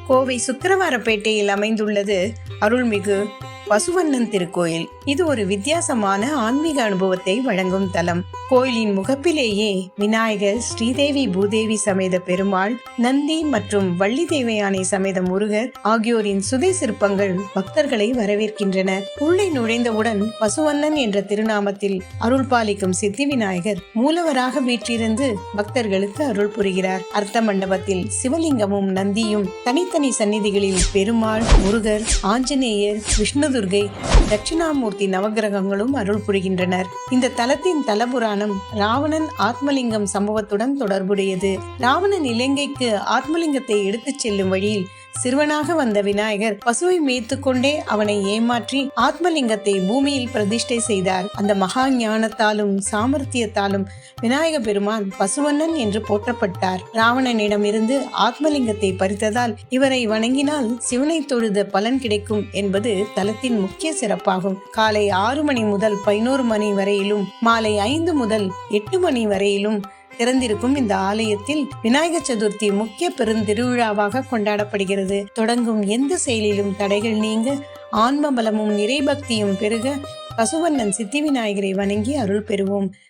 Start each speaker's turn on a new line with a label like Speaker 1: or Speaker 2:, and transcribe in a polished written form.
Speaker 1: கோவை சுக்கிரவாரப்பேட்டையில் அமைந்துள்ளது அருள்மிகு பசுவண்ணன் திருக்கோயில். இது ஒரு வித்தியாசமான ஆன்மீக அனுபவத்தை வழங்கும் தலம். கோயிலின் முகப்பிலேயே விநாயகர், ஸ்ரீதேவி பூதேவி சமேத பெருமாள், நந்தி மற்றும் வள்ளி தேவயானை சமேத முருகர் ஆகியோரின் சுதை சிற்பங்கள் பக்தர்களை வரவேற்கின்றன. உள்ளே நுழைந்தவுடன் பசுவண்ணன் என்ற திருநாமத்தில் அருள் பாலிக்கும் சித்தி விநாயகர் மூலவராக வீற்றிருந்து பக்தர்களுக்கு அருள் புரிகிறார். அர்த்த மண்டபத்தில் சிவலிங்கமும் நந்தியும், தனித்தனி சந்நிதிகளில் பெருமாள், முருகர், ஆஞ்சநேயர், விஷ்ணுதுர்கை, தட்சிணாமூர்த்தி நவகிரகங்களும் அருள் புரிகின்றனர். இந்த தலத்தின் தலபுராணம் ராவணன் ஆத்மலிங்கம் சம்பவத்துடன் தொடர்புடையது. ராவணன் இலங்கைக்கு ஆத்மலிங்கத்தை எடுத்துச் செல்லும் வழியில் சிறுவனாக வந்த விநாயகர் பசுவை மேய்த்து கொண்டே அவனை ஏமாற்றி ஆத்மலிங்கத்தை பூமியில் பிரதிஷ்டை செய்தார். அந்த மகா ஞானத்தாலும் சாமர்த்தியத்தாலும் விநாயக பெருமான் பசுவண்ணன் என்று போற்றப்பட்டார். ராவணனிடம் இருந்து ஆத்மலிங்கத்தை பறித்ததால் இவரை வணங்கினால் சிவனை தொழுத பலன் கிடைக்கும் என்பது தலத்தின் முக்கிய சிறப்பாகும். காலை 6 மணி முதல் 11 மணி வரையிலும், மாலை 5 முதல் 8 மணி வரையிலும் திறந்திருக்கும் இந்த ஆலயத்தில் விநாயகர் சதுர்த்தி முக்கிய பெருந்திருவிழாவாக கொண்டாடப்படுகிறது. தொடங்கும் எந்த செயலிலும் தடைகள் நீங்க, ஆன்ம பலமும் நிறைபக்தியும் பெருக பசுவண்ணன் சித்தி விநாயகரை வணங்கி அருள் பெறுவோம்.